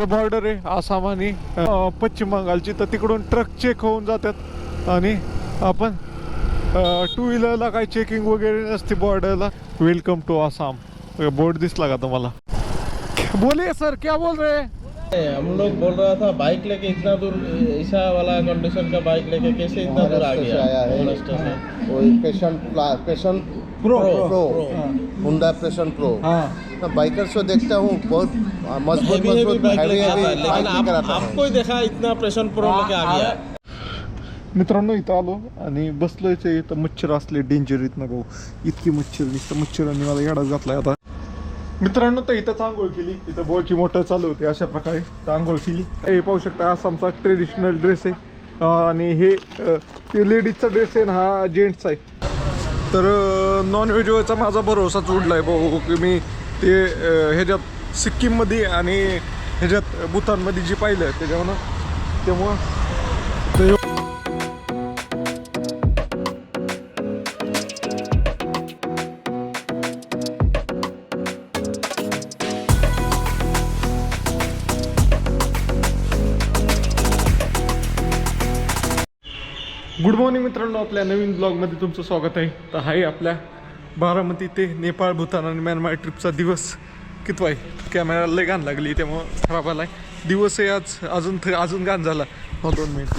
Border आहे आसाम आणि पश्चिम बंगालची, तर तिकडून ट्रक चेक होऊन जातात आणि आपण टू व्हीलरला काही चेकिंग वगैरे नसते बॉर्डरला. वेलकम टू आसाम बोर्ड दिसला का तुम्हाला? बोलिए सर, क्या बोल रहे हैं? हम लोग बोल रहा था बाइक लेके इतना दूर, ऐसा वाला कंडीशन का बाइक लेके कैसे इतना दूर आ गया? महाराष्ट्र से वही पैशन प्रो हुंडा पैशन प्रो। मैं बाइकर्स को देखता हूँ बहुत मजबूत बाइक heavy लेके आता है, bike लेकिन कराता है। आपको ही देखा इतना पैशन प्रो लेके आ गया। मित्रांनो इथं आलो आणि बसलोयच इथं. मच्छर असले डेंजर इथं ना भाऊ, इतकी मच्छर नुसतं मच्छरांनी मला येडाच घातलाय आता. मित्रांनो तर इथंच आंघोळ केली, इथं बोळची मोटर चालू होती अशा प्रकारे तर आंघोळ केली. हे पाहू शकता आसामचा ट्रेडिशनल ड्रेस आहे आणि हे लेडीजचा ड्रेस आहे ना हा जेंट्सचा आहे. तर नॉनव्हेजचा माझा भरोसाच उडला आहे भाऊ की मी ते ह्याच्यात सिक्कीममध्ये आणि ह्याच्यात भूतानमध्ये जी पाहिलं त्यामुळं गुड मॉर्निंग मित्रांनो, आपल्या नवीन ब्लॉगमध्ये तुमचं स्वागत आहे. तर आहे आपल्या बारामती ते नेपाळ भूतान आणि म्यानमार ट्रिपचा दिवस. कितवा आहे? कॅमेराला लय घाण लागली त्यामुळं खराब आला आहे. दिवस आहे आज, अजून घाण झाला. 2 मिनिट.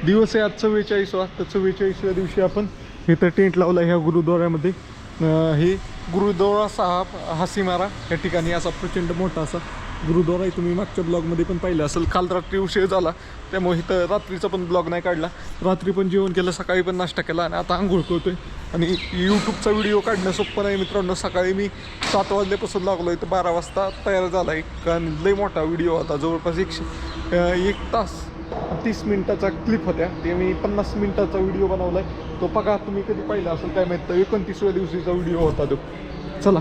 दिवस आहे आज 44वा. तर 44व्या दिवशी आपण इथं टेंट लावला ह्या गुरुद्वाऱ्यामध्ये. हे गुरुद्वारा साहब हासीमारा या ठिकाणी असा प्रचंड मोठा असा गुरुद्वारा आहे. तुम्ही मागच्या ब्लॉगमध्ये पण पाहिलं असेल. काल रात्री उशीर झाला त्यामुळे इथं रात्रीचा पण ब्लॉग नाही काढला. रात्री पण जेवण केलं, सकाळी पण नाश्ता केला आणि आता आंघोळ करतोय. आणि यूट्यूबचा व्हिडिओ काढणं सोपं नाही मित्रांनो. सकाळी मी 7 वाजल्यापासून लागलो आहे तर 12 वाजता तयार झाला आहे, कारण लई मोठा व्हिडिओ होता. जवळपास 1 तास 30 मिनिटाचा क्लिप होत्या. ते मी 50 मिनिटाचा व्हिडिओ बनवला आहे. तो बघा, तुम्ही कधी पाहिला असेल काय माहीत. 29व्या दिवशीचा व्हिडिओ होता तो. चला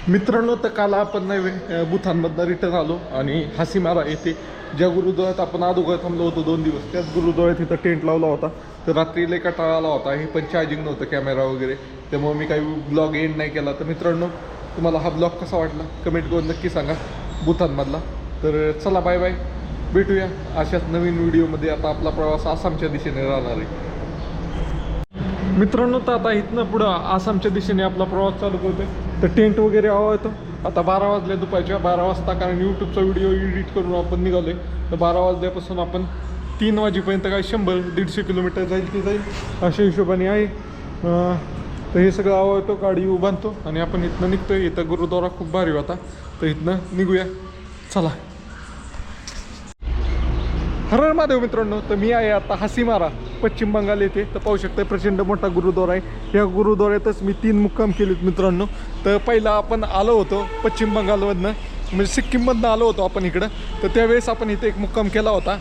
मित्रांनो, तर काल आपण नाही भूतानमधनं रिटर्न आलो आणि हासीमारा येथे ज्या गुरुद्वाऱ्यात आपण अगोदर थांबलो होतो 2 दिवस, त्याच गुरुद्वाऱ्यात इथं टेंट लावला होता. तर रात्री लय कंटाळा आला होता. हे पण चार्जिंग नव्हतं कॅमेरा वगैरे, त्यामुळे मी काही ब्लॉग एंड नाही केला. तर मित्रांनो, तुम्हाला हा ब्लॉग कसा वाटला कमेंट करून नक्की सांगा भूतानमधला. तर चला बाय बाय, भेटूया अशाच नवीन व्हिडिओमध्ये. आता आपला प्रवास आसामच्या दिशेने राहणार आहे मित्रांनो. तर आता इथनं पुढं आसामच्या दिशेने आपला प्रवास चालू करतोय. तर टेंट वगैरे हवा येतो. आता 12 वाजले दुपारच्या 12 वाजता, कारण यूट्यूबचा व्हिडिओ एडिट करून आपण निघालो आहे. तर 12 वाजल्यापासून आपण 3 वाजेपर्यंत काय 100-150 किलोमीटर जाईल ते जाईल अशा हिशोबाने आहे. तर हे सगळं हवा येतो, गाडी बांधतो आणि आपण इथनं निघतोय. इथं गुरुद्वारा खूप भारी होता, तर इथनं निघूया. चला. हर हर महादेव मित्रांनो. तर मी आहे आता हासीमारा पश्चिम बंगाल येथे. तर पाहू शकता प्रचंड मोठा गुरुद्वारा आहे. या गुरुद्वाऱ्यातच मी 3 मुक्काम केलेत मित्रांनो. तर पहिला आपण आलो होतो पश्चिम बंगालमधनं, म्हणजे सिक्कीममधनं आलो होतो आपण इकडं. तर त्यावेळेस आपण इथे एक मुक्काम केला होता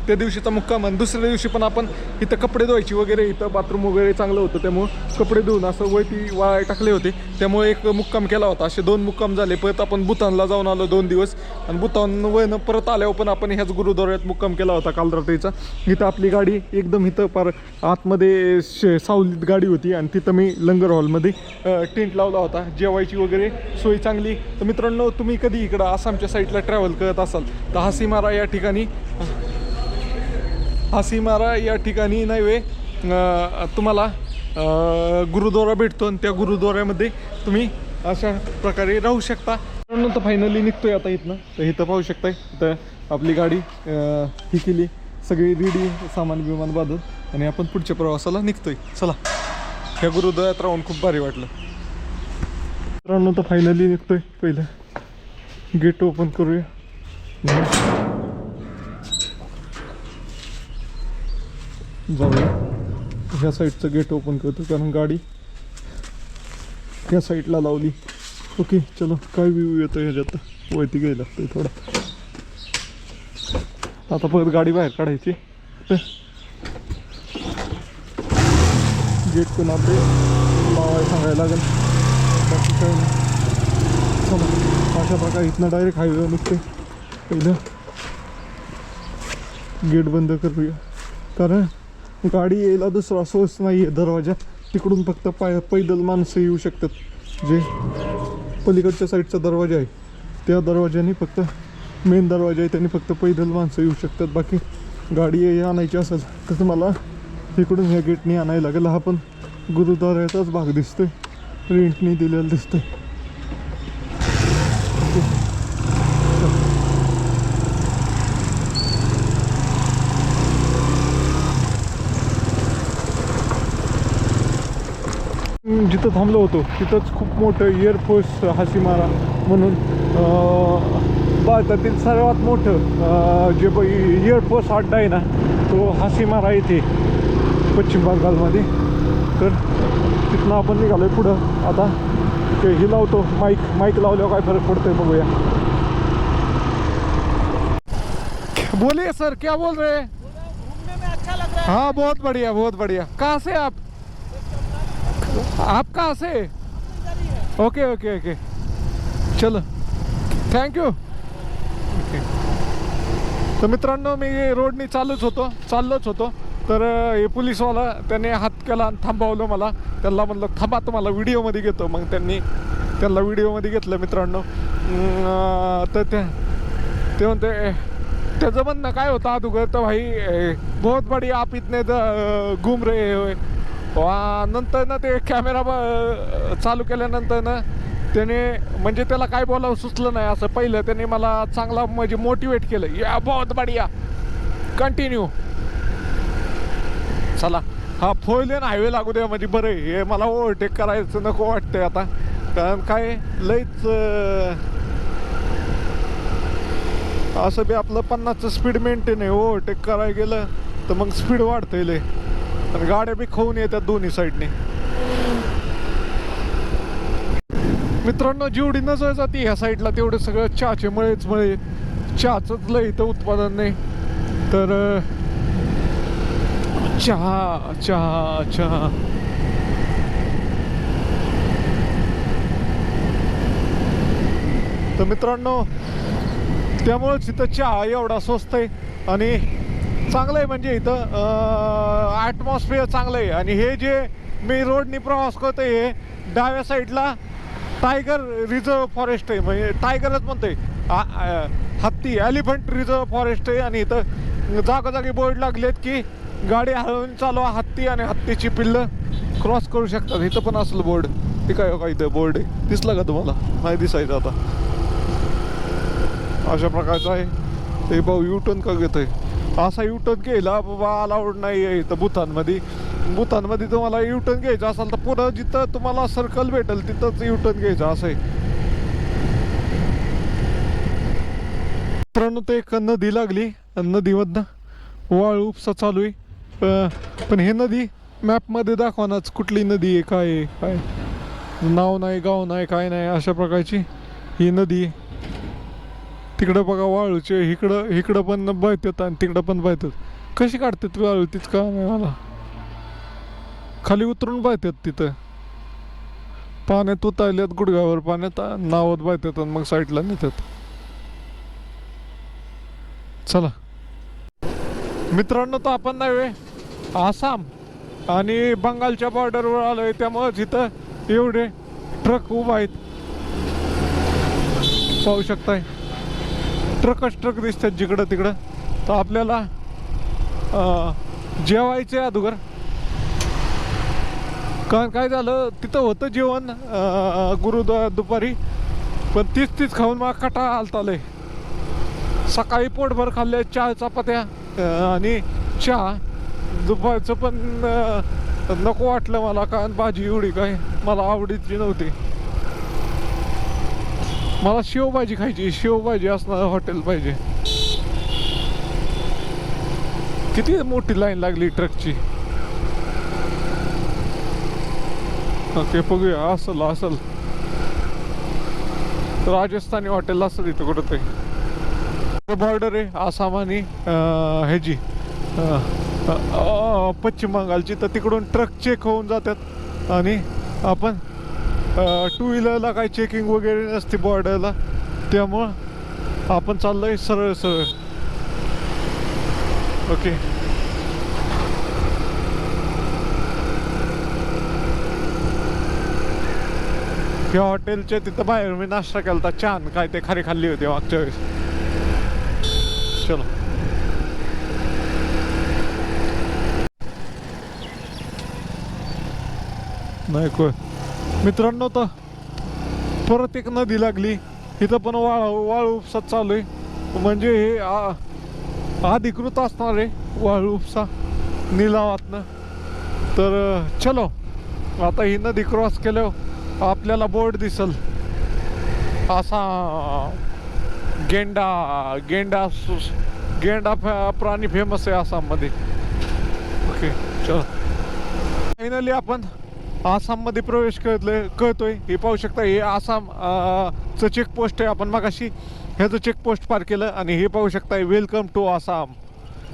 त्या दिवशीचा मुक्काम. आणि दुसऱ्या दिवशी पण आपण इथं कपडे धुवायची वगैरे, इथं बाथरूम वगैरे चांगलं होतं त्यामुळं कपडे धुवून असं वरती वाळाय टाकले होते, त्यामुळे एक मुक्काम केला होता. असे 2 मुक्काम झाले. परत आपण भूतानला जाऊन आलो 2 दिवस आणि भूतानवरनं परत आल्यावर पण आपण ह्याच गुरुद्वाऱ्यात मुक्काम केला होता काल रात्रीचा. इथं आपली गाडी एकदम इथं पार आतमध्ये सावलीत गाडी होती आणि तिथं मी लंगर हॉलमध्ये टेंट लावला होता. जेवायची वगैरे सोय चांगली. तर मित्रांनो, तुम्ही कधी इकडं आसामच्या साईडला ट्रॅव्हल करत असाल तर हासीमारा या ठिकाणी नाही वे तुम्हाला गुरुद्वारा भेटतो आणि त्या गुरुद्वाऱ्यामध्ये तुम्ही अशा प्रकारे राहू शकता. तर फायनली निघतोय आता इथनं. तर इथं पाहू शकताय, इथं आपली गाडी ही केली सगळी रेडी, सामान बिमान बांधून, आणि आपण पुढच्या प्रवासाला निघतोय. चला. ह्या गुरुद्वाऱ्यात राहून खूप भारी वाटलं मित्रांनो. तर फायनली निघतोय. पहिलं गेट ओपन करूया. जाऊया ह्या साईडचं गेट ओपन करतो, कारण गाडी ह्या साईडला लावली. ओके चलो. काय व्ह्यू येतो ह्याच्यात? वरती घ्यायला लागतोय थोडा. आता परत गाडी बाहेर काढायची. तर गेट पण आपले लावायला सांगायला लागेल. बाकी काय नाही. चला. अशा प्रकारे इथनं डायरेक्ट हायवे निघते. पहिलं गेट बंद करूया, कारण गाडी यायला दुसरा सोर्स नाही आहे दरवाजा. तिकडून फक्त पैदल माणसं येऊ शकतात, जे पलीकडच्या साईडचा दरवाजा आहे त्या दरवाजाने फक्त मेन दरवाजा आहे त्यांनी फक्त पैदल माणसं येऊ शकतात. बाकी गाडी आणायची असेल तर तुम्हाला इकडून ह्या गेटने आणायला लागेल. हा पण गुरुद्वाऱ्याचाच भाग दिसतोय, रेंटने दिलेला दिसतोय. जिथं थांबलो होतो तिथंच खूप मोठं एअरफोर्स हासीमारा म्हणून भारतातील सर्वात मोठं जे एअरफोर्स अड्डा आहे ना तो हासीमारा येथे पश्चिम बंगालमध्ये. तर तिथनं आपण निघालो आहे पुढं. आता ते हे लावतो माईक लावल्यावर काय फरक पडतोय बघूया. बोलिए सर, क्या बोल रहे हैं? घूमने में अच्छा लग रहा है। हाँ बहुत बढ़िया बहुत बढ़िया. कहाँ से आप कहाँ से? ओके ओके ओके चलो थँक्यू. ओके. तर मित्रांनो मी रोडनी चाललोच होतो तर हे पोलीसवाला त्याने हात केला आणि थांबवलं मला. त्यांना म्हणलं थांबा तुम्हाला व्हिडिओमध्ये घेतो. मग त्यांना व्हिडिओमध्ये घेतलं मित्रांनो. तर ते म्हणते त्याचं म्हणणं काय होतं अगोदर तर भाई बहुत बडी आप इतने घूम रहे हो. नंतर ना ते कॅमेरा चालू केल्यानंतर ना त्याने म्हणजे त्याला काय बोलावं सुचलं नाही. असं पहिलं त्याने मला चांगला म्हणजे मोटिवेट केलं. या बहुत बढिया कंटिन्यू चला. हा 4 लेन हायवे लागू द्या म्हणजे बरं आहे. हे मला ओव्हरटेक करायचं नको वाटतंय आता, कारण काय लईच असं बी आपलं 50चं स्पीड मेंटेन आहे. ओव्हरटेक करायला गेलं तर मग स्पीड वाढतंय लय आणि गाड्या बी खाऊन येतात दोन्ही साईडने. मित्रांनो जेवढी नजर जाते ह्या साईडला तेवढं सगळं चहाचे मळे. चहाचंच लय इथं उत्पादन नाही. तर चहा तर मित्रांनो त्यामुळेच इथं चहा एवढा स्वस्त आहे आणि चांगलं आहे. म्हणजे इथं ॲटमॉस्फिअर चांगलं आहे. आणि हे जे मी रोडनी प्रवास करतो हे डाव्या साईडला टायगर रिझर्व फॉरेस्ट आहे. म्हणजे टायगरच म्हणतोय, हत्ती एलिफंट रिझर्व फॉरेस्ट आहे. आणि इथं जागोजागी बोर्ड लागलेत की गाडी हळवून चालवा, हत्ती आणि हत्तीची पिल्लं क्रॉस करू शकतात. इथं पण असलं बोर्ड. ते काय का इथं बोर्ड आहे दिसलं का तुम्हाला? नाही दिसायचं आता. अशा प्रकारचं आहे ते. भाऊ युटर्न का घेत आहे? असा युटर्न घ्यायला बाबा अलाउड नाही आहे इथं भूतानमध्ये तुम्हाला युटर्न घ्यायचं असेल तर पुढं जिथं तुम्हाला सर्कल भेटेल तिथंच युटर्न घ्यायचं असं आहे. मित्रांनो ते एक नदी लागली, नदीमधनं वाळू उपसा चालू आहे. पण हे नदी मॅपमध्ये दाखवणाच कुठली नदी आहे, काय नाव नाही, गाव नाही, काय नाही. अशा प्रकारची ही नदी आहे. तिकडं बघा वाळूचे इकडं पण बहतात आणि तिकडं पण बहतात. कशी काढतात वाळू तीच का नाही मला. खाली उतरून बहतात तिथं पाण्यात उतारल्यात गुडघ्यावर पाण्यात नावत बहतात आणि मग साईडला नेतात. चला मित्रांनो तर आपण नाही आसाम आणि बंगालच्या बॉर्डरवर आलोय. त्यामुळं इथं एवढे ट्रक उभा आहेत पाहू शकताय. ट्रक दिसतात जिकडं तिकडं. तर आपल्याला जेवायचं आहे अगोदर, कारण काय झालं तिथं होतं जेवण दुपारी, पण तीच खाऊन मला कंटाळा आलता. सकाळी पोटभर खाल्ले चहा चपात्या आणि चहा. दुपारचं पण नको वाटलं मला, कारण भाजी एवढी काय मला आवडीची नव्हती. मला शेवभाजी खायची, शेवभाजी असणारं हॉटेल पाहिजे. किती मोठी लाईन लागली ट्रकची. ओके बघूया असल राजस्थानी हॉटेल असेल इथं कुठं ते. बॉर्डर आहे आसाम आणि ह्याची पश्चिम बंगालची. तर तिकडून ट्रक चेक होऊन जातात आणि आपण 2 व्हीलरला काही चेकिंग वगैरे नसते बॉर्डरला. त्यामुळं आपण चाललोय सरळ. ओके त्या हॉटेलच्या तिथं बाहेर मी नाश्ता केला होता छान, काय ते खारी खाल्ली होती मागच्या वेळेस. चलो नाही कोण मित्रांनो, तर परत एक नदी लागली इथं पण वाळू उपसा चालू आहे. म्हणजे हे अधिकृत असणार आहे वाळू उपसा निलावातनं. तर चलो आता ही नदी क्रॉस केल्यावर आपल्याला बोर्ड दिसल असा गेंडा प्राणी फेमस आहे आसाममध्ये. ओके चलो फायनली आपण आसाममध्ये प्रवेश करतोय. हे पाहू शकता हे आसाम चं चेकपोस्ट आहे. आपण मगाशी ह्याचं चेकपोस्ट पार केलं आणि हे पाहू शकता वेलकम टू आसाम.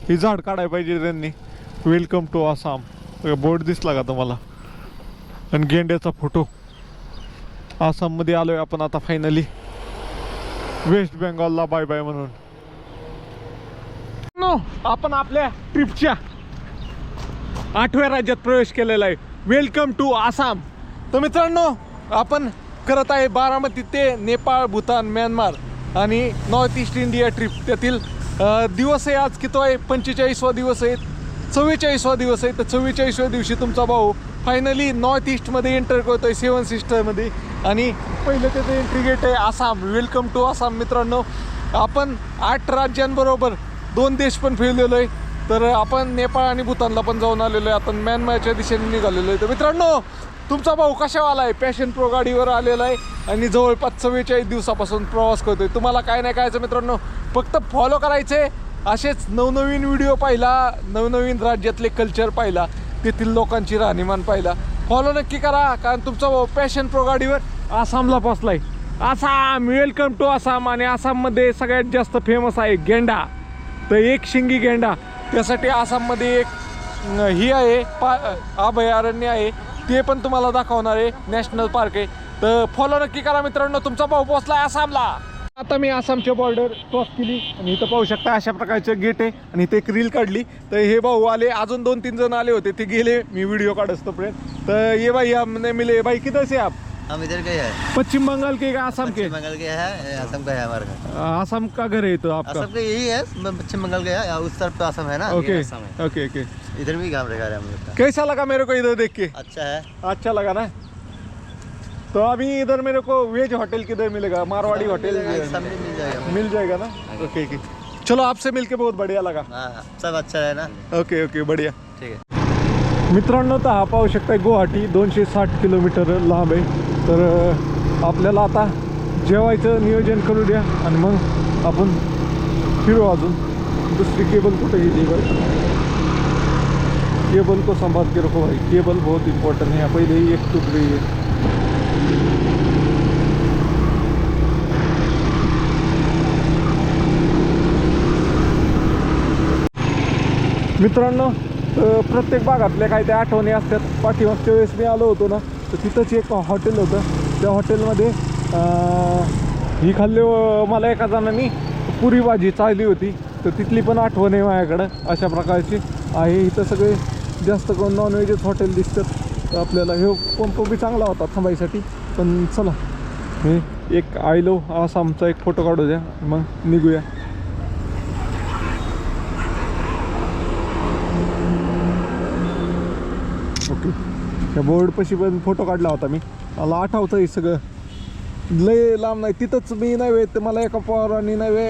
ही झाड काढायला पाहिजे त्यांनी. वेलकम टू आसाम बोर्ड दिसला का तुम्हाला? आणि गेंड्याचा फोटो. आसाममध्ये आलोय आपण आता फायनली. वेस्ट बेंगॉलला बाय बाय म्हणून. आपण आपल्या ट्रिपच्या 8व्या राज्यात प्रवेश केलेला आहे. Welcome to Assam. तर मित्रांनो आपण करत आहे बारामती ते नेपाळ, भूतान, म्यानमार आणि नॉर्थ ईस्ट इंडिया ट्रिप. त्यातील दिवस आहे आज किती आहे? 45वा दिवस आहे, 44वा दिवस आहे. तर 44व्या दिवशी तुमचा भाऊ फायनली नॉर्थ ईस्टमध्ये एंटर करतोय 7 सिस्टरमध्ये. आणि पहिलं त्याचं एंट्री गेट आहे आसाम. Welcome to Assam. मित्रांनो आपण 8 राज्यांबरोबर 2 देश पण फिरलेलो आहे. तर आपण नेपाळ आणि भूतानला पण जाऊन आलेलो आहे. आपण म्यानमारच्या दिशेने निघालेलो आहे. तर मित्रांनो तुमचा भाऊ कशावाला आहे? पॅशन प्रो गाडीवर आलेला आहे आणि जवळपास 44 दिवसापासून प्रवास करतोय. तुम्हाला काय नाही करायचं मित्रांनो, फक्त फॉलो करायचे. असेच नवनवीन व्हिडिओ पाहिला, नवनवीन राज्यातले कल्चर पाहिला, तेथील लोकांची राहणीमान पाहिला. फॉलो नक्की करा, कारण तुमचा भाऊ पॅशन प्रो गाडीवर आसामला पोचलाय. Assam, welcome to Assam. आणि आसाममध्ये सगळ्यात जास्त फेमस आहे गेंडा. तर एक शिंगी गेंडा. त्यासाठी आसाममध्ये एक ही आहे अभयारण्य आहे, ते पण तुम्हाला दाखवणार आहे. नॅशनल पार्क आहे. तर फॉलो नक्की करा मित्रांनो. तुमचा भाऊ पोहोचलाय आसामला. आता मी आसामच्या बॉर्डर क्रॉस केली आणि इथं पाहू शकता अशा प्रकारचं गेट आहे. आणि इथे एक रील काढली. तर हे भाऊ आले, अजून 2-3 जण आले होते, ते गेले. मी व्हिडिओ काढत तोपर्यंत. तर ये भाई हमने मिले. भाई किधर से आप? हम इधर के हैं, पश्चिम बंगाल के का आसाम के? पश्चिम बंगाल के हैं, असम का है हमारा घर। आसाम का घर है तो आपका? असम का यही है, पश्चिम बंगाल का है, उस तरफ तो असम है ना। ओके ये असम है। Okay okay. इधर भी काम रहेगा हम लोग का। कैसा लगा मेरे को इधर देख के? अच्छा है। अच्छा लगा ना? तो अभी इधर मेरे को वेज होटल किधर मिलेगा? मारवाड़ी होटल सब मिल जाएगा। मिल जाएगा ना? Okay okay. चलो आपसे मिलके बहुत बढ़िया लगा। हाँ, सब अच्छा है ना। ओके ओके बढ़िया। ठीक है मित्रांनो, तर हा पाहू शकता गुवाहाटी 260 किलोमीटर लांब आहे. तर आपल्याला आता जेवायचं नियोजन करू द्या आणि मग आपण फिरू. अजून दुसरी केबल कुठे गेली भाई? केबल को संभाल के रखो भाई, केबल बहुत इम्पोर्टेंट है. पहले ही एक टूट गई है. मित्रांनो, प्रत्येक भागातल्या काही त्या आठवणी असतात. पाठीमागच्या वेळेस मी आलो होतो ना, तर तिथंच एक हॉटेल होतं. त्या हॉटेलमध्ये ही खाल्ली. मला एका जणांनी पुरी भाजी चालली होती, तर तिथली पण आठवण आहे माझ्याकडं. अशा प्रकारची आहे. इथं सगळे जास्त करून नॉनव्हेजच हॉटेल दिसतात. तर आपल्याला हे पंप बी चांगला होता थांबायसाठी. पण चला, मी एक आयलो आसामचा एक फोटो काढू द्या, मग निघूया. ओके. त्या बोर्डपाशी पण फोटो काढला होता मी. मला आठवतं हे सगळं. लय लांब नाही, तिथंच मी नव्हे तर मला एका पोरांनी नव्हे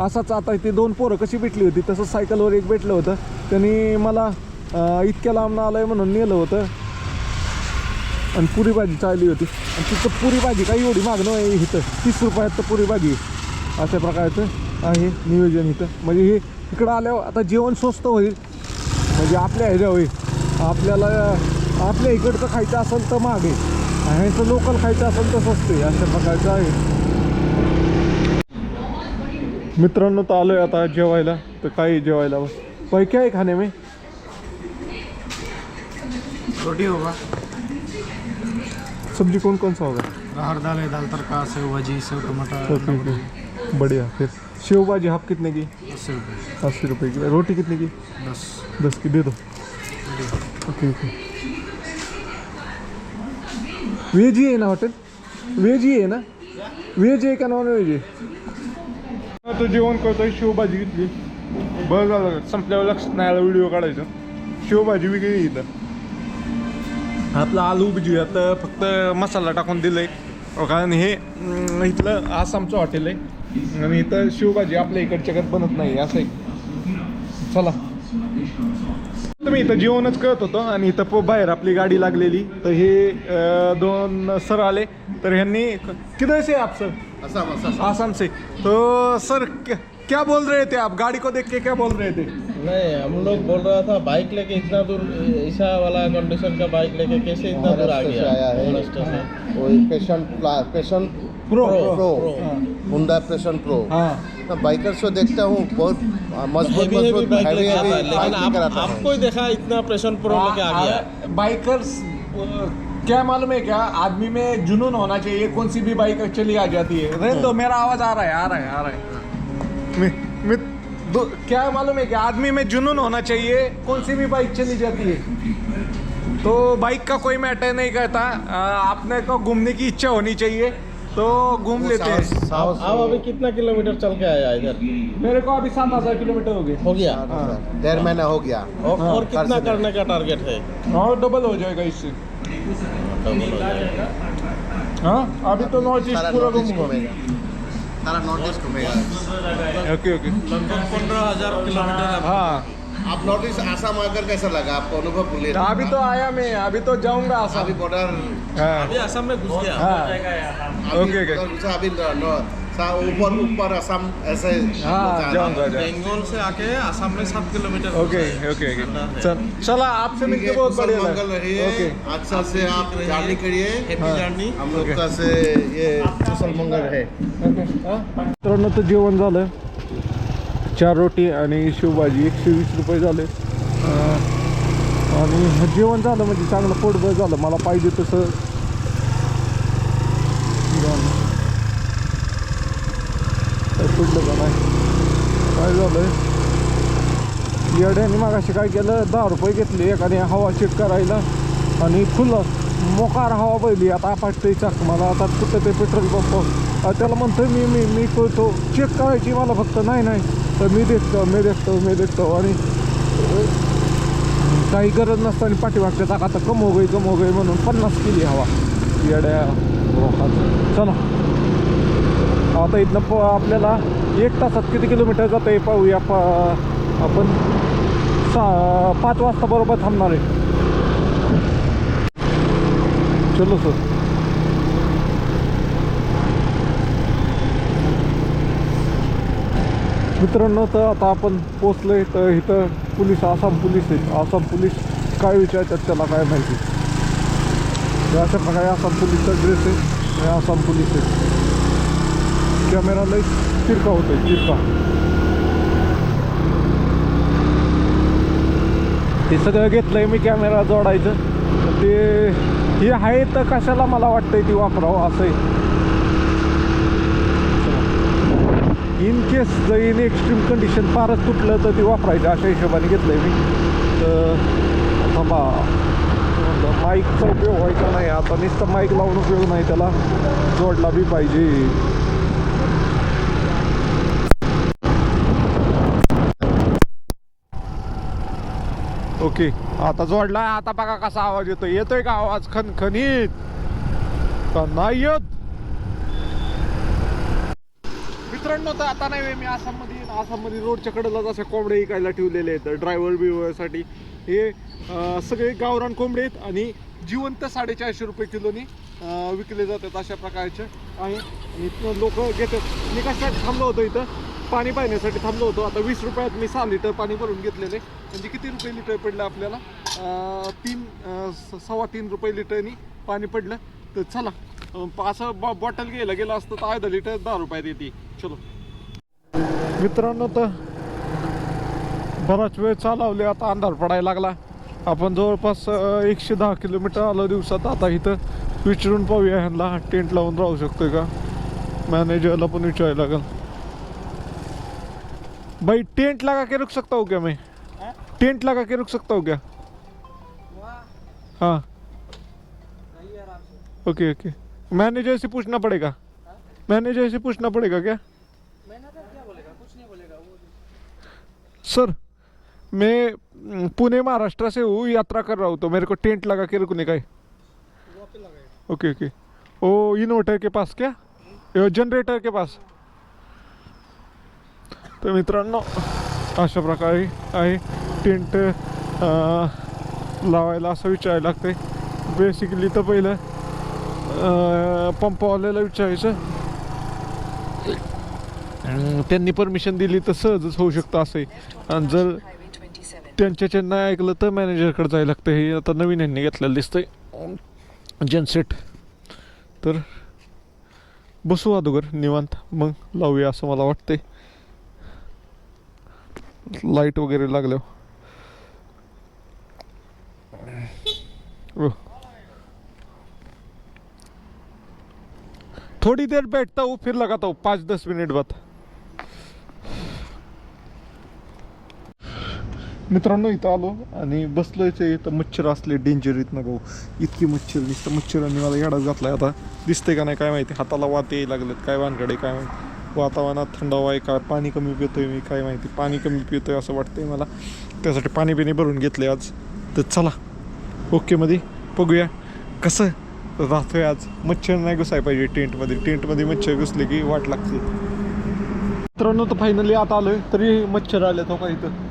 असाच आता इथे 2 पोरं कशी भेटली होती, तसंच सायकलवर एक भेटलं होतं. त्यांनी मला इतक्या लांब आलं आहे म्हणून नेलं होतं. आणि पुरी भाजी चालली होती. आणि तिथं पुरी भाजी काही एवढी मागणं आहे इथं. 30 रुपयात तर पुरी भाजी. अशा प्रकारचं आहे नियोजन इथं. म्हणजे हे इकडं आल्यावर आता जेवण स्वस्त होईल. म्हणजे आपल्या ह्याच्या होईल. आपल्याला आपल्या इकडचं खायचं असेल तर महाग आहे, ह्याचं लोकल खायचं असेल तर स्वस्त आहे. अशा प्रकारचं आहे. मित्रांनो, तर आलो आहे आता जेवायला. तर काही जेवायला भाई क्या है खाने में? रोटी होगा, सब्जी कौन कौन सा होगा? अरहर दाल है, दाल तड़का, सेव भाजी, सेव टमाटर। ओके ओके बढ़िया. फिर शेव भाजी हाफ कितने की? 80 रुपये। 80 रुपये की. रोटी कितने की? 10 की दे दो. Okay okay. वेज ही है ना होटल? व्हेज ही आहे ना? व्हेज आहे का नॉन व्हेज आहे? तो जेवण करतोय, शेवभाजी घेतली. बरं झालं संपल्यावर लक्षात नाही आलं व्हिडिओ काढायचा. शेवभाजी वेगळी इथं. आपलं आलू भुजिया तर फक्त मसाला टाकून दिलंय, कारण हे इथलं आसामचं हॉटेल आहे आणि इथं शेवभाजी आपल्या इकडच्या घरात बनत नाही असं आहे. चला तुम्ही इथं जेवणच करत होतो आणि इथं बाहेर आपली गाडी लागलेली, तर हे दोन सर आले. तर ह्यांनी किधर से आप सर? आसाम से. तो सर क्या बोल रहे थे आप? गाड़ी को देख के क्या बोल रहे थे? नहीं, हम लोग बोल रहा था बाइक लेके इतना दूर, ऐसा वाला कंडीशन का बाइक लेके कैसे इतना दूर आ गया महाराष्ट्र से? वो पैशन प्रो हुंडा पैशन प्रो। हाँ मैं बाइकर्स को देखता हूँ बहुत मजबूत हेवी बाइक heavy लेके आता है, heavy लेकिन bike कराता है। आपको ही देखा इतना प्रेशन प्रो लेके आ गया। बाइकर्स क्या मालूम है क्या, आदमी में जुनून होना चाहिए, कौन सी भी बाइक चली आ जाती है। रहने दो, मेरा आवाज आ रहा है। क्या मालूम है क्या, आदमी में जुनून होना चाहिए, कौन सी भी बाइक चली जाती है। तो बाइक का कोई मैटर नहीं करता, आपने को घूमने की इच्छा होनी चाहिए तो घूम लेते हैं। आप अभी कितना किलोमीटर चल के आया इधर? मेरे को अभी 7,000 किलोमीटर हो गए। हो गया। 1.5 महीना हो गया। और कितना करने का टारगेट है? और डबल हो जाएगा इससे। डबल हो जाएगा। हाँ अभी तो नॉर्थ ईस्ट सारा पूरा नॉर्थ ईस्ट घूमूंगा। घूमेगा, सारा नॉर्थ ईस्ट घूमेगा। Okay okay. लगभग 15,000 किलोमीटर। हाँ आप नॉर्थ ईस्ट आसाम आकर कैसा लगा आपको, अनुभव बोलिए। अभी तो आया मैं, अभी तो जाऊंगा अभी आसाम। बॉर्डर हाँ अभी असम में घुस गया। हाँ ओके ओके। अभी ऊपर असम ऐसे हाँ जाऊंगा। बेंगलोर से आके असम में 7 किलोमीटर। Okay okay okay. चल चला, आपसे मिलके बहुत बढ़िया मंगल लगा। रहिए। ओके अच्छा से आप जर्नी करिए, हैप्पी जर्नी। हम लोग का से ये कुशल मंगल है। मित्रांनो तर जेवण झालं, 4 रोटी आणि शेवभाजी 120 रुपये झाले. आणि जेवण झालं म्हणजे चांगलं पोटभर झालं, मला पाहिजे तसं पडलं का नाही. काय झालं येड्याने मागाशी काय केलं, 10 रुपये घेतले एकाने हवा चेक करायला आणि खुलं मोकार हवा पहिली. आता आपटते चाक मला, आता कुठं ते पेट्रोल पंप त्याला म्हणतो मी करतो चेक करायची मला फक्त. नाही तर मी देखतो आणि काही गरज नसताना पाठीमागच्या चाक आता कम हो गई म्हणून 50 केली हवा येड्या. चला आता इथनं आपल्याला 1 तासात किती किलोमीटर जातं आहे पाहूया. आपण 5 वाजता बरोबर थांबणार आहे. चलो सर. मित्रांनो तर आता आपण पोचलोय, तर इथं पोलीस, आसाम पोलीस आहेत. आसाम पोलीस काय विचारतात त्याला काय माहिती. अशा प्रकारे आसाम पोलीसचा ड्रेस आहे, आसाम पोलीस आहे. कॅमेरा लई चिरका होतोय, चिरका. ते सगळं घेतलंय मी कॅमेरा जोडायचं, ते हे आहे तर कशाला मला वाटतंय ती वापरावं असं आहे. इन केस जर इन एक्स्ट्रीम कंडिशन फारच तुटलं तर ती वापरायचं अशा हिशोबाने घेतलंय मी. तर थांबा, माईकचा उपयोग व्हायचा नाही आता, नुसतं माईक लावून उपयोग नाही, त्याला जोडला बी पाहिजे. ओके आता जोडला. आता बघा कसा आवाज येतोय का आवाज खणखणीत का नाही येत. मित्रांनो तर आता नाही मी आसाममध्ये रोडच्या कडेला जसं कोंबडे विकायला ठेवलेले आहेत ड्रायव्हर बिवरसाठी. हे सगळे गावरान कोंबडे आहेत आणि जिवंत 450 रुपये किलोनी विकले जातात अशा प्रकारचे आहे. इथनं लोक घेतात. मी कशासाठी थांबलो होतो इथं, पाणी पाहण्यासाठी थांबलो होतो. आता 20 रुपयात मी 6 लिटर पाणी भरून घेतलेले. म्हणजे किती रुपये लिटर पडलं आपल्याला, 3-3.25 रुपये लिटरनी पाणी पडलं. तर चला असं बॉटल घ्यायला गेलं असतं तर अर्धा लिटर 10 रुपयात येते. चलो मित्रांनो तर बराच वेळ चालवले, आता अंधार पडायला लागला. आपण जवळपास 110 किलोमीटर आलो दिवसात. आता इथं विचारून पाहूया ह्यांना टेंट लावून राहू शकतोय का, मॅनेजरला पण विचारायला लागेल. भाई टेंट लगा के रुक सकता हूँ क्या मैं? टेंट लगा के रुक सकता हूँ क्या? हाँ ओके ओके मैनेजर से पूछना पड़ेगा, मैनेजर से पूछना पड़ेगा क्या? सर मैं पुणे महाराष्ट्र से हूँ, यात्रा कर रहा हूँ, तो मेरे को टेंट लगा के रुकने का है। ओके ओके, ओ इन्वर्टर के पास क्या, जनरेटर के पास? तर मित्रांनो अशा प्रकारे आहे टेंट लावायला असं विचारायला लागतंय. बेसिकली तर पहिलं पंपवाल्याला विचारायचं, त्यांनी परमिशन दिली तर सहजच होऊ शकतं असं आहे. आणि जर त्यांच्याच्या नाही ऐकलं तर मॅनेजरकडे जायला लागतं. हे आता नवीन यांनी घेतलेलं दिसतंय जनसेट. तर बसू अगोदर निवांत, मग लावूया असं मला वाटतंय. लाईट वगैरे लागल्यावर थोड़ी देर बैठता हूँ फिर लगाता हूँ 5-10 मिनिट बाद. मित्रांनो इथं आलो आणि बसलोयच. इथं मच्छर असले डेंजर येत ना भाऊ, इतकी मच्छर दिसतं. मच्छरांनी मला येडाच घातलाय. आता दिसतंय का नाही काय माहिती, हाताला वात यायला लागलेत, काय वानकडे काय माहिती. वातावरणात थंडावा आहे का, पाणी कमी पितोय मी काय माहिती, पाणी कमी पितोय असं वाटतंय मला. त्यासाठी पाणी बिणी भरून घेतले आज. तर चला ओकेमध्ये बघूया कसं राहतोय आज. मच्छर नाही घुसाय पाहिजे टेंटमध्ये, टेंटमध्ये मच्छर घुसले की वाट लागते. मित्रांनो तर फायनली आता आलोय, तरी मच्छर आले तो काय इथं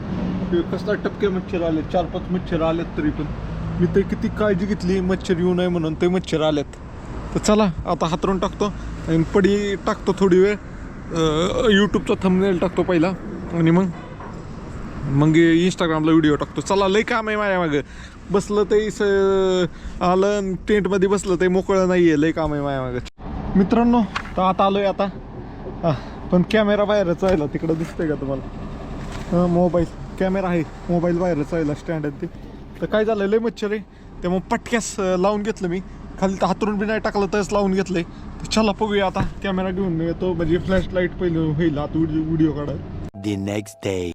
कसला टपके मच्छर आले, 4-5 मच्छर आलेत. तरी पण मी तर किती काळजी घेतली मच्छर येऊ नये म्हणून, ते मच्छर आलेत. तर चला आता हातरून टाकतो आणि पडी टाकतो थोडी वेळ, यूट्यूबचा थंबनेल टाकतो पहिला आणि मग इंस्टाग्रामला व्हिडिओ टाकतो. चला लई काम आहे माझ्या मागं. बसलं ते आलं टेंटमध्ये बसलं ते मोकळं नाही आहे, लई काम आहे माझ्या मागं. मित्रांनो तर आता आलोय आता, पण कॅमेरा बाहेरच राहिला तिकडं, दिसतंय का तुम्हाला? मोबाईल कॅमेरा आहे, मोबाईल बाहेरच राहिला स्टँड आहे ते. तर काय झालं लय मच्छर आहे, त्यामुळे पटक्यास लावून घेतलं मी. खाली तर हातरून बी नाही टाकलं तरच लावून घेतलंय. तर चला बघूया आता, कॅमेरा घेऊन येतो म्हणजे फ्लॅश लाईट पहिलं होईल आता व्हिडिओ काढायला. The next day.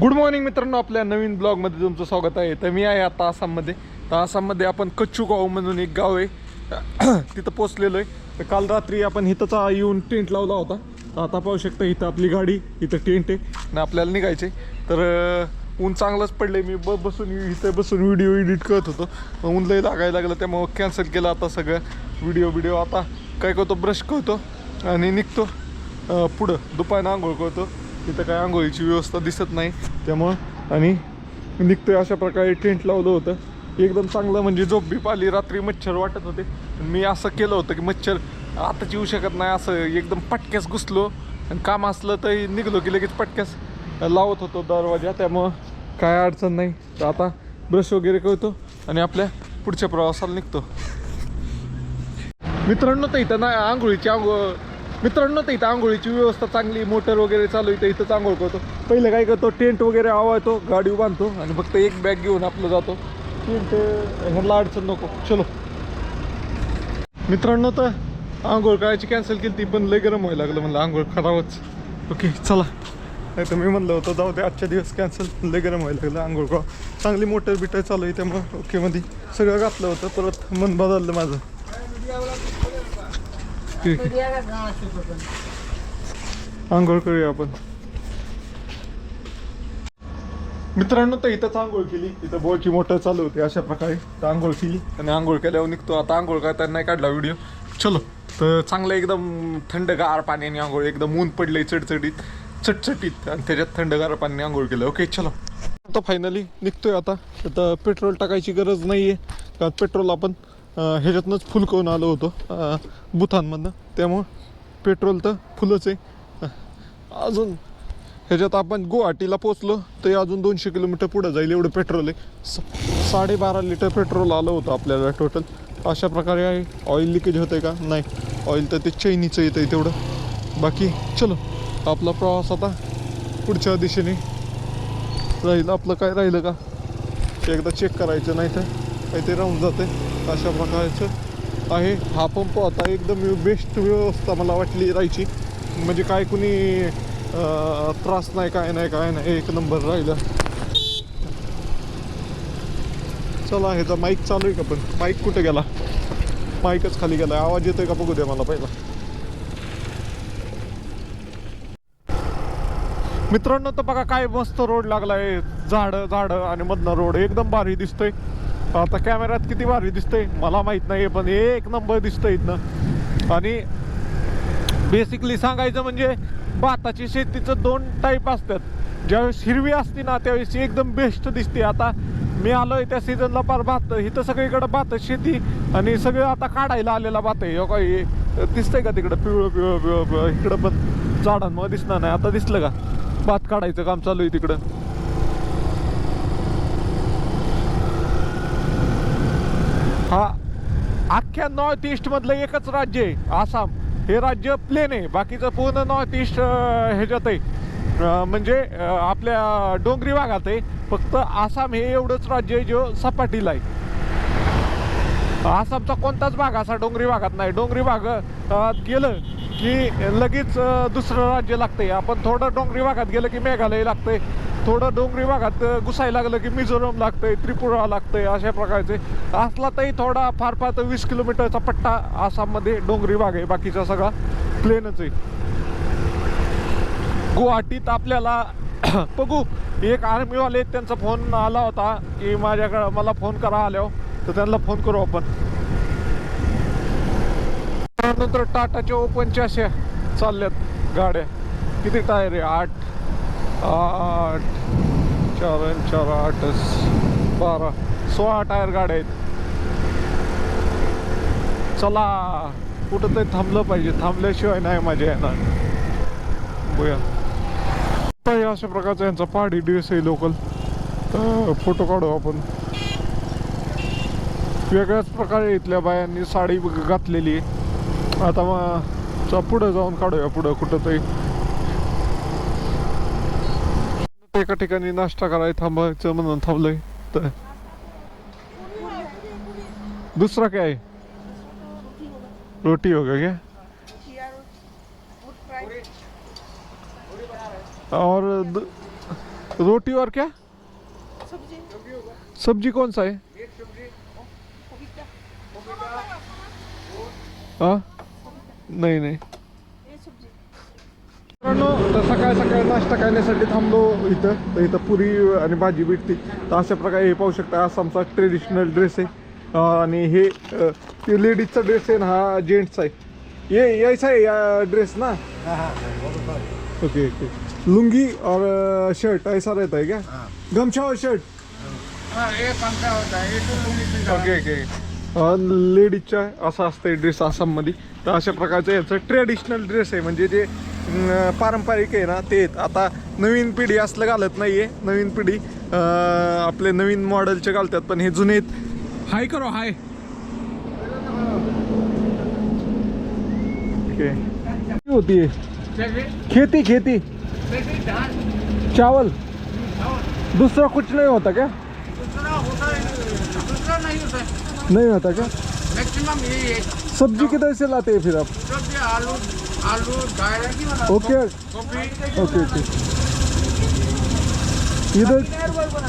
Good morning मित्रांनो, आपल्या नवीन ब्लॉगमध्ये तुमचं स्वागत आहे. तर मी आहे आता आसाममध्ये. तर आसाममध्ये आपण कच्चू गाव म्हणून एक गाव आहे तिथं पोचलेलो आहे. तर काल रात्री आपण इथंच येऊन टेंट लावला होता. तर आता पाहू शकता इथं आपली गाडी, इथं टेंट आहे आणि आपल्याला निघायचे. तर ऊन चांगलंच पडलं आहे. मी इथं बसून व्हिडिओ एडिट करत होतो, ऊन लय लागायला लागलं, त्यामुळं कॅन्सल केलं आता सगळं व्हिडिओ. आता काय करतो, ब्रश करतो आणि निघतो पुढं, दुपारनं आंघोळ करतो. तिथं काय आंघोळीची व्यवस्था दिसत नाही त्यामुळं, आणि निघतोय. अशा प्रकारे टेंट लावलं होतं एकदम चांगलं, म्हणजे झोप बी पाली. रात्री मच्छर वाटत होते, मी असं केलं होतं की मच्छर आताच येऊ शकत नाही, असं एकदम पटक्यास घुसलो आणि काम असलं तर निघलो की लगेच पटक्यास लावत होतो दरवाजा, त्यामुळं काय अडचण नाही. तर आता ब्रश वगैरे करतो आणि आपल्या पुढच्या प्रवासाला निघतो. मित्रांनो तर इथं ना मित्रांनो तर इथं आंघोळीची व्यवस्था चांगली, मोटर वगैरे चालू इथं इथंच आंघोळ करतो. पहिलं काय करतो, टेंट वगैरे आवळतो, गाडी बांधतो आणि फक्त एक बॅग घेऊन आपलं जातो. टेंट ह्याला अडचण नको. चलो मित्रांनो तर आंघोळ करायची कॅन्सल केली ती, पण लय गरम व्हायला लागलं, म्हणलं आंघोळ करावंच. ओके चला, नाही तर मी म्हणलं होतं जाऊ दे आजच्या दिवस कॅन्सल, लय गरम व्हायला लागलं आंघोळ करा. चांगली मोटर बिटर चालू आहे त्यामुळं ओकेमध्ये सगळं घातलं होतं, परत मन बदललं माझं. आंघोळ करूया आपण. मित्रांनो तर इथंच आंघोळ केली, इथं बोरची मोटर चालू होती अशा प्रकारे. तर आंघोळ केली आणि आंघोळ केल्यावर निघतो. आता आंघोळ करताना नाही काढला व्हिडिओ. चलो तर चांगलं एकदम थंडगार पाण्याने आंघोळ, एकदम ऊन पडलंय चटचटीत आणि त्याच्यात थंडगार पाण्याने आंघोळ केलं. ओके चलो आता फायनली निघतोय. आता पेट्रोल टाकायची गरज नाही आहे, कारण पेट्रोल आपण ह्याच्यातनंच फुल करून आलो होतो बुथानमधनं, त्यामुळं पेट्रोल तर फुलच आहे. अजून ह्याच्यात आपण गुवाहाटीला पोचलो तर अजून 200 किलोमीटर पुढं जाईल एवढं पेट्रोल आहे. 12.5 लिटर पेट्रोल आलं होतं आपल्याला टोटल. अशा प्रकारे आहे. ऑइल लिकेज होतं आहे का नाही, ऑइल तर ते चैनीचं येतं आहे तेवढं. बाकी चलो आपला प्रवास आता पुढच्या दिशेने राहील. आपलं काय राहिलं का ते एकदा चेक करायचं, नाही तर काही ते राहून जाते. अशा प्रकारचं आहे. हा पंप आता एकदम बेस्ट व्यवस्था मला वाटली राहायची, म्हणजे काय कुणी त्रास नाही, काय नाही, एक नंबर राहिलं. चला ह्याचा माईक चालू आहे का, पण माईक कुठे गेला? माईकच खाली गेला. आवाज येतोय का बघू दे मला पहिला. मित्रांनो तर बघा काय मस्त रोड लागलाय, झाड आणि मधनं रोड एकदम भारी दिसतोय. आता कॅमेऱ्यात किती भारी दिसतंय मला माहित नाही, पण एक नंबर दिसतंय इथनं. आणि बेसिकली सांगायचं म्हणजे भाताची शेतीचं 2 टाईप असतात. ज्यावेळेस हिरवी असते ना त्यावेळेस एकदम बेस्ट दिसते. आता मी आलोय त्या सीझनला पार भात, इथं सगळीकडे भात शेती आणि सगळं आता काढायला आलेला भात आहे. काही दिसतंय का तिकडं पिवळं इकडं पण झाडांमध्ये दिसणार नाही. आता दिसलं का भात काढायचं काम चालू आहे तिकडं. हा अख्ख्या नॉर्थ ईस्ट मधलं एकच राज्य आहे आसाम. हे राज्य प्लेन आहे, बाकीचं पूर्ण नॉर्थ ईस्ट ह्याच्यात आहे, म्हणजे आपल्या डोंगरी भागात आहे. फक्त आसाम हे एवढंच राज्य आहे जो सपाटीला आहे. आसामचा कोणताच भाग असा डोंगरी भागात नाही. डोंगरी भागात गेलं की लगेच दुसरं राज्य लागतंय. आपण थोडं डोंगरी भागात गेलं की मेघालय लागतंय, थोडं डोंगरी भागात घुसायला लागलं की मिझोरम लागतंय, त्रिपुरा लागतंय. अशा प्रकारचे असला तरी थोडा फार तर 20 किलोमीटरचा पट्टा आसाममध्ये डोंगरी भाग आहे, बाकीचा सगळा प्लेनच आहे. गुवाहाटीत आपल्याला बघू एक आर्मीवाले त्यांचा फोन आला होता की माझ्याकडं मला फोन करा आल्यावर, तर त्यांना फोन करू आपण. त्यानंतर टाटाच्या ओपनच्या अशा चालल्यात गाड्या. किती टायर आहे? 8 4 आणि 4 8 12 16 टायर गाड्या आहेत. चला कुठं तरी थांबलं पाहिजे, थांबल्याशिवाय नाही मजा येणार. बघूया अशा प्रकारचा यांचा पहाडी ड्रेस आहे लोकल. तर फोटो काढू आपण. वेगळ्याच प्रकारे इथल्या बायांनी साडी घातलेली आहे. आता मग पुढं जाऊन काढूया, पुढं कुठं तरी एका ठिकाणी नाश्ता करायला थांबायचं म्हणून थांबलंय. तर दुसरा क्या है? रोटी होगा क्या? और रोटी और क्या? सब्जी कौन सा है? हाँ नहीं नहीं. तर सकाळी नाश्ता करण्यासाठी थांबलो इथं. तर इथं पुरी आणि भाजी भेटते. तर अशा प्रकारे हे पाहू शकता आसामचा ट्रेडिशनल ड्रेस आहे. आणि हे लेडीजचा ड्रेस आहे ना, हा जेंट्सचा आहे. ये ऐसा है ड्रेस ना? Okay okay. लुंगी और शर्ट ऐसा रहता है क्या? गमछा और शर्ट? Okay okay. लेडीजच्या असा असतं ड्रेस आसाममध्ये. तर अशा प्रकारचं याचं ट्रेडिशनल ड्रेस आहे, म्हणजे जे पारंपरिक आहे ना ते. आता नवीन पिढी असलं घालत नाही आहे. नवीन पिढी आपले नवीन मॉडेलचे घालतात, पण हे जुने. हाय करो हाय. ओके. होती है खेती खेती चावल, दूसरा कुछ नहीं होता क्या? नहीं होता क्या? मैक्सिमम यही है. सब्जी किधर से लाते हैं फिर आप? सब्जी आलू डायरेक्ट. Okay okay okay. इधर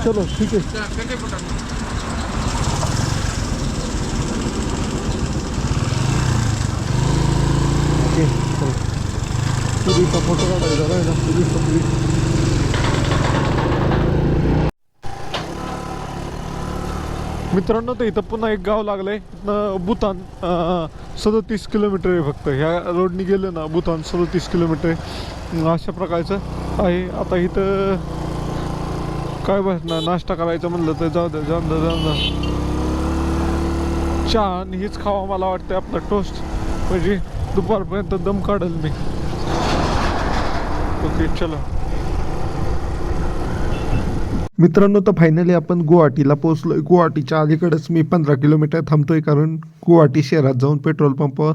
चलो ठीक है. ओके चलो. पूरी का फोटो काढायचा आहे ना, पूरी सब्जी. मित्रांनो तर इथं पुन्हा एक गाव लागलंय भूतान. 37 किलोमीटर आहे फक्त. ह्या रोडनी गेलं ना भूतान 37 किलोमीटर आहे. अशा प्रकारचं आहे. आता इथं काय बसणार, नाश्ता करायचं म्हणलं तर जाऊ द्या. चहा आणि हीच खावा मला वाटतं आपला टोस्ट, म्हणजे दुपारपर्यंत दम काढेल मी. ओके चलो. मित्रांनो तर फायनली आपण गुवाहाटीला पोहोचलोय. गुवाहाटीच्या अलीकडेच मी 15 किलोमीटर थांबतोय, कारण गुवाहाटी शहरात जाऊन पेट्रोल पंपावर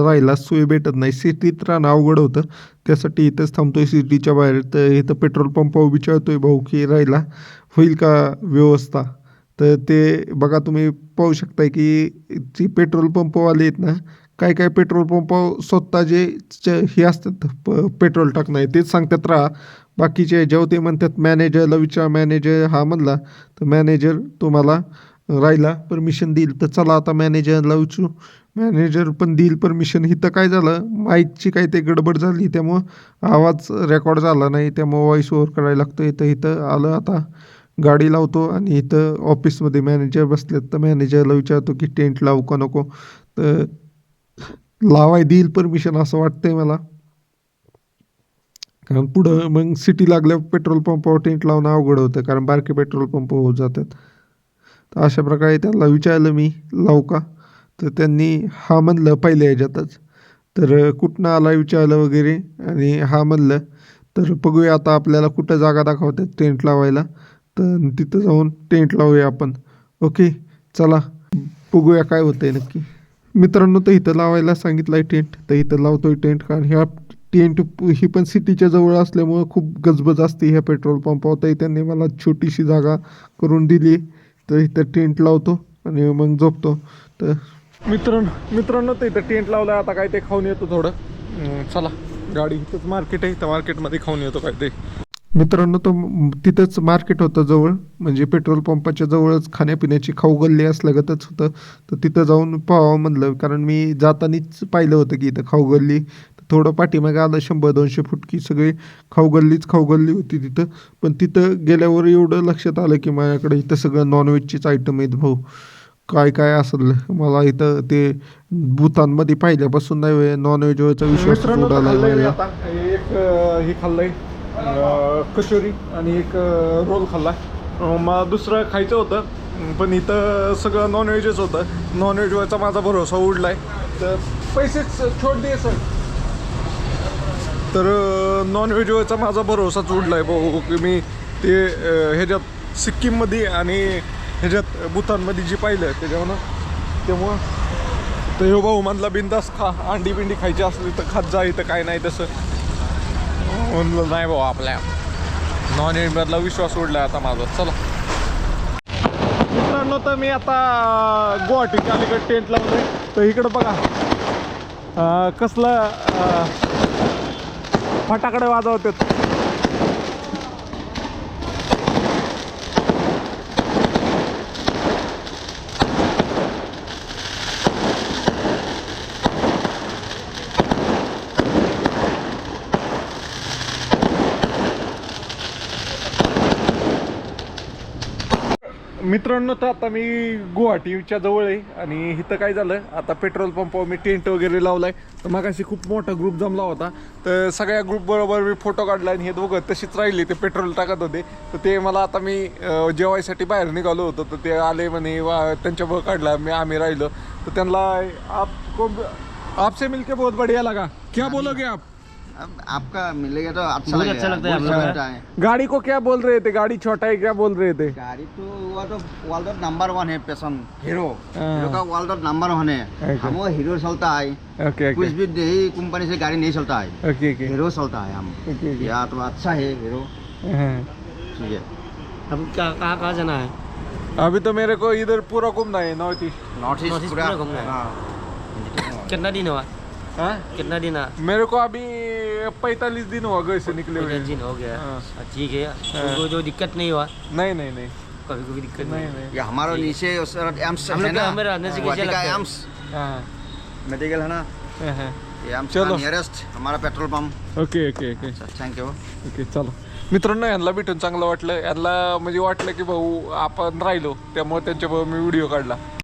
राहायला सोय भेटत नाही. सिटीत राहणं अवघड होतं, त्यासाठी इथंच थांबतोय सिटीच्या बाहेर. तर इथं पेट्रोल पंपावर विचारतोय भाऊ की राहायला होईल का व्यवस्था. तर ते बघा तुम्ही पाहू शकताय की जी पेट्रोल पंपवाले आहेत ना, काय काय पेट्रोल पंपावर स्वतः जे हे असतात पेट्रोल टाकणार तेच सांगतात राहा. बाकीचे जेव्हा ते म्हणतात मॅनेजरला विचार, मॅनेजर हा म्हणला तर मॅनेजर तुम्हाला राहिला परमिशन देईल तर चला आता मॅनेजरला विचारू. मॅनेजर पण देईल परमिशन. इथं काय झालं माईकची काय ते गडबड झाली त्यामुळं आवाज रेकॉर्ड झाला नाही त्यामुळं व्हॉइस ओव्हर करायला लागतं. इथं आलं आता गाडी लावतो आणि इथं ऑफिसमध्ये मॅनेजर बसलेत तर मॅनेजरला विचारतो की टेंट लावू का नको. तर लावाय देईल परमिशन असं वाटतंय मला, कारण पुढं मग सिटी लागल्यावर पेट्रोल पंपावर टेंट लावणं अवघड होतं कारण बारके पेट्रोल पंप होत जातात. तर अशा प्रकारे त्यांना विचारलं मी लावू का, तर त्यांनी हा म्हणलं पहिल्या ह्याच्यातच. तर कुठनं आला विचारलं वगैरे आणि हा म्हणलं. तर बघूया आता आपल्याला कुठं जागा दाखवतात टेंट लावायला, तर तिथं जाऊन टेंट लावूया आपण. ओके चला बघूया काय होतंय नक्की. मित्रांनो तर इथं लावायला सांगितलं आहे टेंट, तर इथं लावतोय टेंट. कारण ह्या टेंट ही पण सिटीच्या जवळ असल्यामुळं खूप गजबज असते ह्या पेट्रोल पंपावर. तर त्यांनी मला छोटीशी जागा करून दिली, तर इथं टेंट लावतो आणि मग झोपतो. तर मित्रांनो तर इथं टेंट लावलं. आता काय ते खाऊन येतो थोडं. चला गाडी इथंच मार्केट आहे, तर मार्केटमध्ये खाऊन येतो काय ते. मित्रांनो तर तिथंच मार्केट होतं जवळ, म्हणजे पेट्रोल पंपाच्या जवळच खाण्यापिण्याची खाऊ गल्ली असल्यागतच होतं. तर तिथं जाऊन पाहावं म्हणलं, कारण मी जातानीच पाहिलं होतं की इथं खाऊ गल्ली. थोडं पाठीमागे आलं 100-200 फूट की सगळी खाऊ गल्ली होती तिथं. पण तिथं गेल्यावर एवढं लक्षात आलं की माझ्याकडे इथं सगळं नॉनव्हेजचीच आयटम आहेत भाऊ. काय काय असेल मला इथं ते भूतानमध्ये पाहिल्यापासून नाही नॉनव्हेजवरचा विश्वास उडाला मला. एक हे खाल्लंय कचोरी आणि एक रोल खाल्ला. मला दुसरं खायचं होतं पण इथं सगळं नॉनव्हेजच होतं. नॉनव्हेजवरचा माझा भरोसा उडलाय. तर पैसेच छोट दे सर. तर नॉनव्हेजवरचा माझा भरोसाच उडलाय भाऊ की मी ते ह्याच्यात सिक्कीममध्ये आणि ह्याच्यात भूतानमध्ये जी पाहिलं त्यामुळं तर ह्यो भाऊ म्हणला बिंदास खा, अंडी बिंडी खायची असली तर खात जा, इथं काय नाही तसं. म्हणलं नाही भाऊ आपल्या नॉनव्हेजमधला विश्वास उडला आता माझा. चला मित्रांनो तर मी आता गुवाहाटीच्या अलीकडे टेंट लावलंय. तर इकडं बघा कसलं फटाकडे वाजवतात. मित्रांनो तर आता मी गुवाहाटीच्या जवळ आहे आणि इथं काय झालं आता पेट्रोल पंपावर मी टेंट वगैरे लावलाय. तर मगाशी खूप मोठा ग्रुप जमला होता, तर सगळ्या ग्रुप बरोबर मी फोटो काढला आणि हे दोघं तशीच राहिली, ते पेट्रोल टाकत होते. तर ते मला आता मी जेवायसाठी बाहेर निघालो होतो तर ते आले म्हणे त्यांच्याबरोबर काढला आम्ही राहिलो. तर त्यांना आपसे मिलके बहुत बढ़िया लगा, क्या बोलोगे आप? आपका मिलेगा तो अच्छा बहुत अच्छा लगता है हम लोग का। गाड़ी को क्या बोल रहे थे, गाड़ी छोटा है क्या बोल रहे थे? गाड़ी तो वो तो वर्ल्ड नंबर 1 है पैशन हीरो। हाँ। हीरो का वर्ल्ड नंबर 1 है। Okay. हम वो हीरो चलता है, ओके कुछ भी यही कंपनी से गाड़ी नहीं चलता है, ओके ओके हीरो चलता है हम। ओके ओके या तो अच्छा है हीरो, हाँ। ठीक है। अब कहाँ कहाँ जाना है? अभी तो मेरे को इधर पूरा घूमना है north east. North North east East पूरा पूरा घूमना है। हाँ। कितना दिन हुआ? हाँ? कितना दिन हुआ? मेरे को अभी 45 दिन हुआ घर से निकले हुए। 5 दिन हो गया। हाँ। ठीक है, उनको जो दिक्कत नहीं हुआ, नहीं नहीं नहीं कभी कोई दिक्कत नहीं नहीं। नहीं ये हमारा नीचे एम्स हम है लोग ना, हमें रहने से कैसे गुवाहाटी का लगता है? एम्स हाँ मेडिकल है ना, हाँ ये एम्स चलो। का नियरेस्ट हमारा petrol pump. Okay okay okay thank you. Okay चला मित्रांनो, यांना भेटून चांगलं वाटलं. यांना म्हणजे वाटलं की भाऊ आपण राहिलो त्यामुळे त्यांच्याबरोबर मी व्हिडिओ काढला.